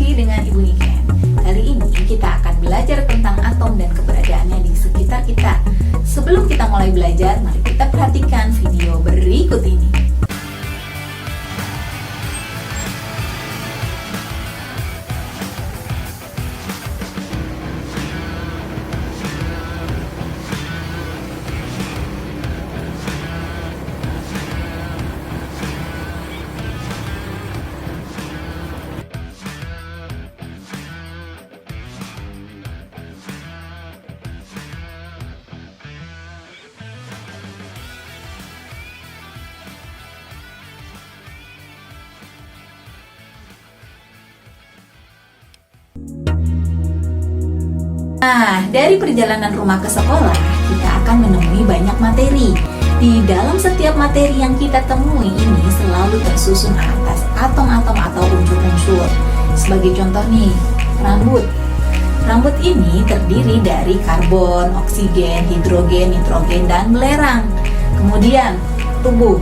lagi dengan Ibu Niken. Kali ini kita akan belajar tentang atom dan keberadaannya di sekitar kita. Sebelum kita mulai belajar, mari kita perhatikan video berikut ini. Nah, dari perjalanan rumah ke sekolah, kita akan menemui banyak materi. Di dalam setiap materi yang kita temui ini selalu tersusun atas atom-atom atau unsur-unsur. Sebagai contoh nih, rambut. Rambut ini terdiri dari karbon, oksigen, hidrogen, nitrogen, dan belerang. Kemudian, tubuh.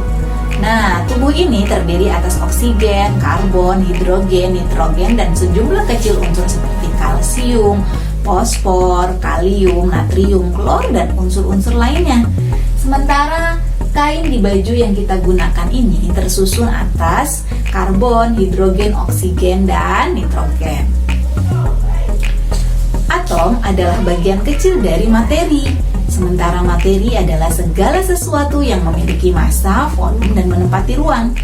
Nah, tubuh ini terdiri atas oksigen, karbon, hidrogen, nitrogen, dan sejumlah kecil unsur seperti kalsium, fosfor, kalium, natrium, klor, dan unsur-unsur lainnya. Sementara kain di baju yang kita gunakan ini tersusun atas karbon, hidrogen, oksigen, dan nitrogen. Atom adalah bagian kecil dari materi. Sementara materi adalah segala sesuatu yang memiliki massa, volume, dan menempati ruang.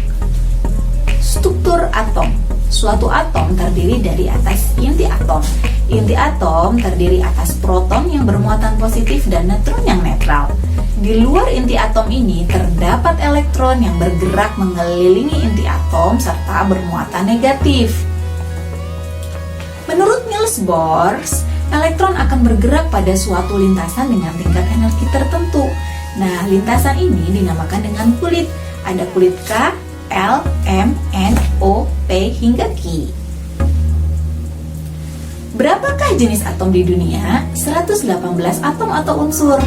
Struktur atom. Suatu atom terdiri dari atas inti atom. Inti atom terdiri atas proton yang bermuatan positif dan neutron yang netral. Di luar inti atom ini terdapat elektron yang bergerak mengelilingi inti atom serta bermuatan negatif. Menurut Niels Bohr, elektron akan bergerak pada suatu lintasan dengan tingkat energi tertentu. Nah, lintasan ini dinamakan dengan kulit. Ada kulit K, L, M, N, O, P, hingga Q. Berapakah jenis atom di dunia? 118 atom atau unsur.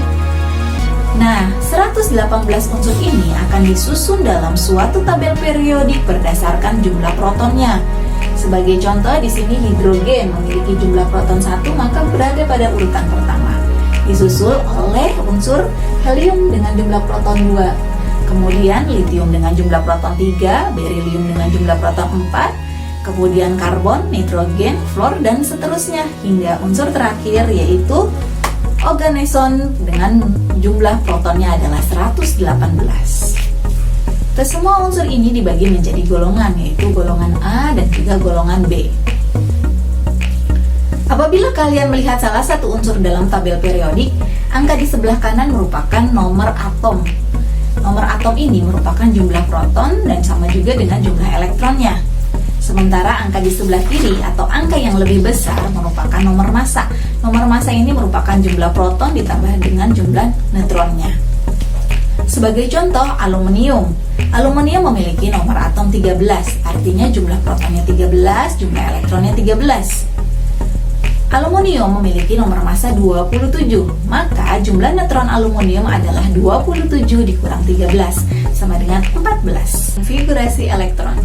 Nah, 118 unsur ini akan disusun dalam suatu tabel periodik berdasarkan jumlah protonnya. Sebagai contoh, di sini hidrogen memiliki jumlah proton 1, maka berada pada urutan pertama. Disusul oleh unsur helium dengan jumlah proton 2. Kemudian litium dengan jumlah proton 3, berilium dengan jumlah proton 4, kemudian karbon, nitrogen, fluor, dan seterusnya hingga unsur terakhir yaitu oganeson dengan jumlah protonnya adalah 118. Kesemua unsur ini dibagi menjadi golongan, yaitu golongan A dan juga golongan B. Apabila kalian melihat salah satu unsur dalam tabel periodik, angka di sebelah kanan merupakan nomor atom. Nomor atom ini merupakan jumlah proton dan sama juga dengan jumlah elektronnya. Sementara angka di sebelah kiri atau angka yang lebih besar merupakan nomor massa. Nomor massa ini merupakan jumlah proton ditambah dengan jumlah neutronnya. Sebagai contoh, aluminium. Aluminium memiliki nomor atom 13, artinya jumlah protonnya 13, jumlah elektronnya 13. Aluminium memiliki nomor massa 27, maka jumlah neutron aluminium adalah 27 dikurang 13, sama dengan 14. Konfigurasi elektron.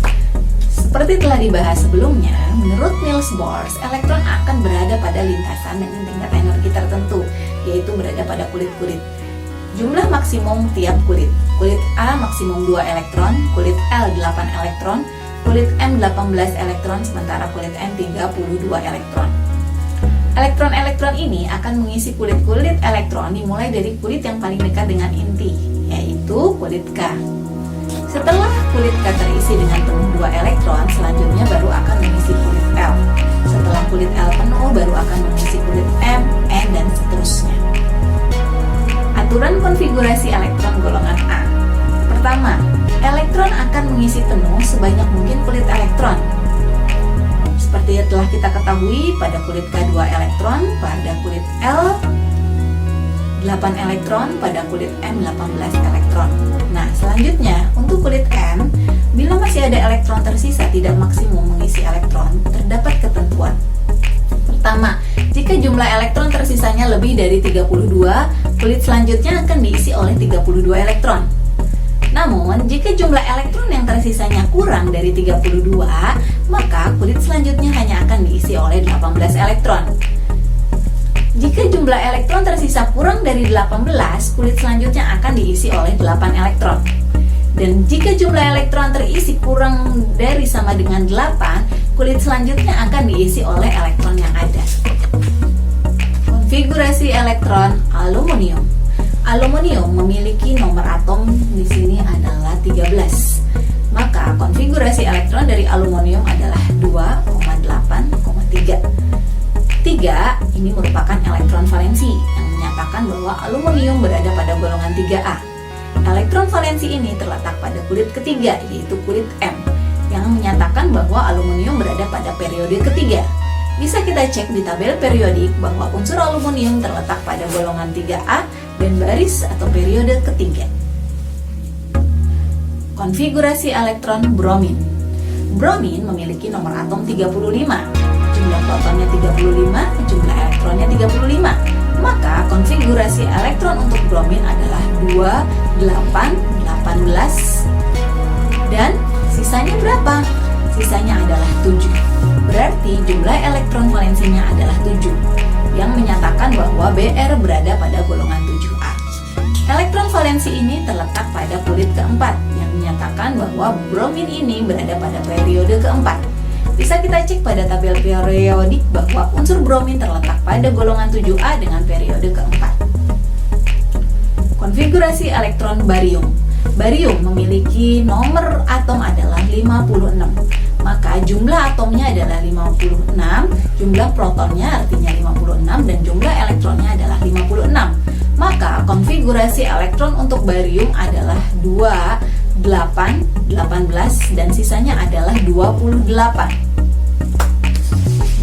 Seperti telah dibahas sebelumnya, menurut Niels Bohr, elektron akan berada pada lintasan dengan tingkat energi tertentu, yaitu berada pada kulit-kulit. Jumlah maksimum tiap kulit. Kulit A maksimum 2 elektron, kulit L 8 elektron, kulit M 18 elektron, sementara kulit N 32 elektron. Elektron-elektron ini akan mengisi kulit-kulit elektron dimulai dari kulit yang paling dekat dengan inti, yaitu kulit K. Setelah kulit K terisi dengan penuh 2 elektron, selanjutnya baru akan mengisi kulit L. Setelah kulit L penuh, baru akan mengisi kulit M, N, dan seterusnya. Aturan konfigurasi elektron golongan A. Pertama, elektron akan mengisi penuh sebanyak mungkin kulit elektron. Seperti yang telah kita ketahui, pada kulit K 2 elektron, pada kulit L 8 elektron, pada kulit M 18 elektron. Nah, selanjutnya untuk kulit M, bila masih ada elektron tersisa tidak maksimum mengisi elektron, terdapat ketentuan. Pertama, jika jumlah elektron tersisanya lebih dari 32, kulit selanjutnya akan diisi oleh 32 elektron. Namun, Namun, jika jumlah elektron yang tersisanya kurang dari 32, maka kulit selanjutnya hanya akan diisi oleh 18 elektron. Jika jumlah elektron tersisa kurang dari 18, kulit selanjutnya akan diisi oleh 8 elektron. Dan jika jumlah elektron terisi kurang dari sama dengan 8, kulit selanjutnya akan diisi oleh elektron yang ada. Konfigurasi elektron aluminium. Aluminium memiliki nomor atom di sini adalah 13. Maka konfigurasi elektron dari aluminium adalah 2,8,3. 3 ini merupakan elektron valensi yang menyatakan bahwa aluminium berada pada golongan 3A. Elektron valensi ini terletak pada kulit ketiga, yaitu kulit M, yang menyatakan bahwa aluminium berada pada periode ketiga. Bisa kita cek di tabel periodik bahwa unsur aluminium terletak pada golongan 3A dan baris atau periode ketiga. Konfigurasi elektron bromin. Bromin memiliki nomor atom 35. Jumlah protonnya 35, jumlah elektronnya 35. Maka konfigurasi elektron untuk bromin adalah 2, 8, 18. Dan sisanya berapa? Sisanya adalah 7. Berarti jumlah elektron valensinya adalah 7, yang menyatakan bahwa Br berada pada golongan 7A. Elektron valensi ini terletak pada kulit keempat, yang menyatakan bahwa bromin ini berada pada periode keempat. Bisa kita cek pada tabel periodik bahwa unsur bromin terletak pada golongan 7A dengan periode keempat. Konfigurasi elektron barium. Barium memiliki nomor atom adalah 56. Maka jumlah atomnya adalah 56, jumlah protonnya artinya 56, dan jumlah elektronnya adalah 56. Maka konfigurasi elektron untuk barium adalah 2, 8, 18, dan sisanya adalah 28.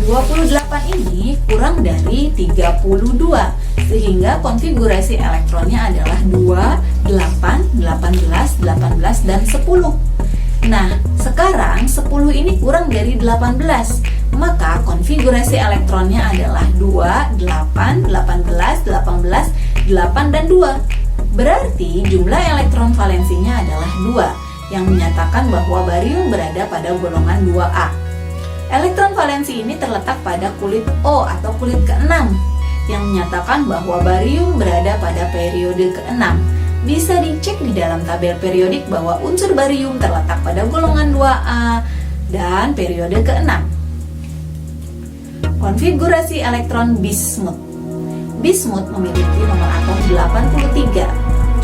28 ini kurang dari 32, sehingga konfigurasi elektronnya adalah 2, 8, 18, 18, dan 10. Nah, sekarang 10 ini kurang dari 18, maka konfigurasi elektronnya adalah 2, 8, 18, 18, 8, dan 2. Berarti jumlah elektron valensinya adalah 2, yang menyatakan bahwa barium berada pada golongan 2A. Elektron valensi ini terletak pada kulit O atau kulit ke-6, yang menyatakan bahwa barium berada pada periode ke-6. Bisa dicek di dalam tabel periodik bahwa unsur barium terletak pada golongan 2A dan periode ke-6. Konfigurasi elektron bismut. Bismut memiliki nomor atom 83.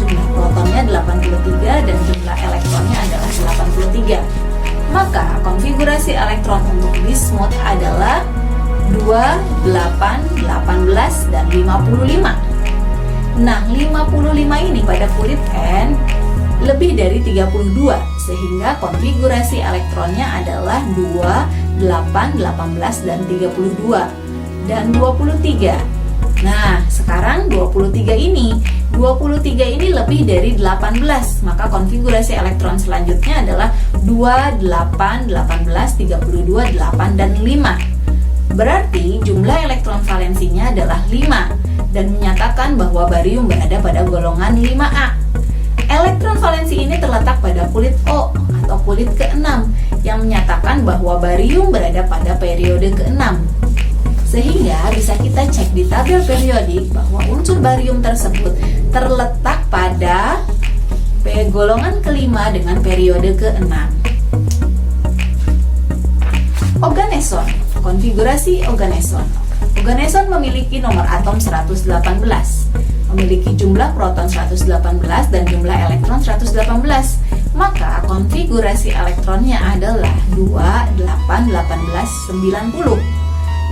Jumlah protonnya 83 dan jumlah elektronnya adalah 83. Maka konfigurasi elektron untuk bismut adalah 2, 8, 18, dan 55. Nah, 55 ini pada kulit N lebih dari 32, sehingga konfigurasi elektronnya adalah 2, 8, 18, dan 32, dan 23. Nah, sekarang 23 ini lebih dari 18, maka konfigurasi elektron selanjutnya adalah 2, 8, 18, 32, 8, dan 5. Berarti jumlah elektron valensinya adalah 5 dan menyatakan bahwa barium berada pada golongan 5A. Elektron valensi ini terletak pada kulit O atau kulit ke-6, yang menyatakan bahwa barium berada pada periode ke-6. Sehingga bisa kita cek di tabel periodik bahwa unsur barium tersebut terletak pada golongan kelima dengan periode ke-6. Oganeson. Konfigurasi oganeson. Oganeson memiliki nomor atom 118, memiliki jumlah proton 118 dan jumlah elektron 118. Maka konfigurasi elektronnya adalah 2, 8, 18, 90.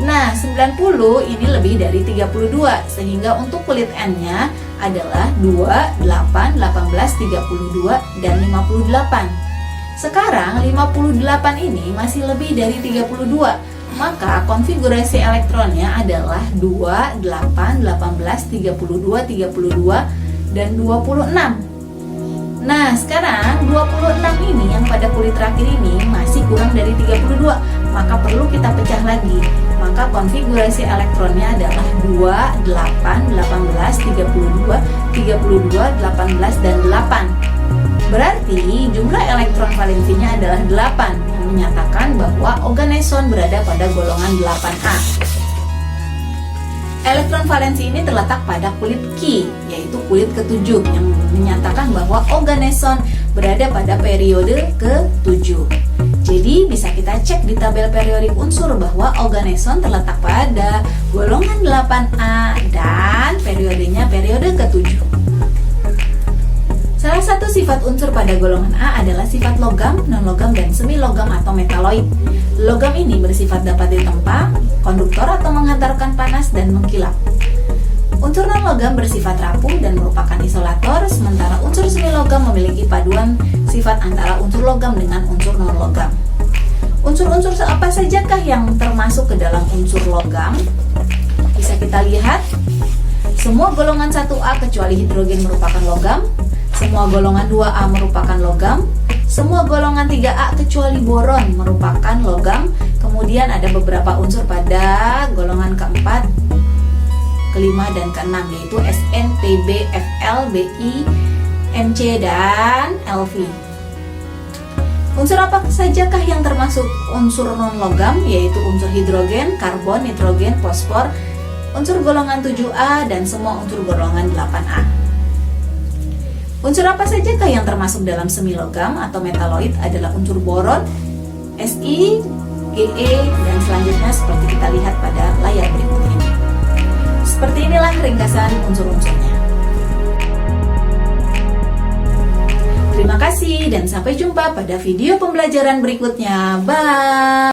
Nah, 90 ini lebih dari 32, sehingga untuk kulit N-nya adalah 2, 8, 18, 32, dan 58. Sekarang 58 ini masih lebih dari 32, maka konfigurasi elektronnya adalah 2, 8, 18, 32, 32, dan 26. Nah, sekarang 26 ini yang pada kulit terakhir ini masih kurang dari 32, maka perlu kita pecah lagi. Maka konfigurasi elektronnya adalah 2, 8, 18, 32, 32, 18, dan 8. Berarti jumlah elektron valensinya adalah 8, yang menyatakan bahwa oganeson berada pada golongan 8A. Elektron valensi ini terletak pada kulit Ki, yaitu kulit ke-7, yang menyatakan bahwa oganeson berada pada periode ke-7. Jadi bisa kita cek di tabel periodik unsur bahwa oganeson terletak pada golongan 8A dan periodenya periode ke-7. Salah satu sifat unsur pada golongan A adalah sifat logam, non-logam, dan semi-logam atau metaloid. Logam ini bersifat dapat ditempa, konduktor atau menghantarkan panas, dan mengkilap. Unsur non-logam bersifat rapuh dan merupakan isolator, sementara unsur semi-logam memiliki paduan sifat antara unsur logam dengan unsur non-logam. Unsur-unsur apa sajakah yang termasuk ke dalam unsur logam? Bisa kita lihat, semua golongan 1A kecuali hidrogen merupakan logam, semua golongan 2A merupakan logam, semua golongan 3A kecuali boron merupakan logam. Kemudian ada beberapa unsur pada golongan keempat, kelima, dan keenam, yaitu Sn, Pb, Fl, Bi, Mc, dan Lv. Unsur apa sajakah yang termasuk unsur non-logam, yaitu unsur hidrogen, karbon, nitrogen, fosfor, unsur golongan 7A, dan semua unsur golongan 8A. Unsur apa sajakah yang termasuk dalam semilogam atau metaloid adalah unsur boron, Si, Ge, dan selanjutnya seperti kita lihat pada layar berikut ini. Seperti inilah ringkasan unsur-unsurnya. Terima kasih dan sampai jumpa pada video pembelajaran berikutnya. Bye!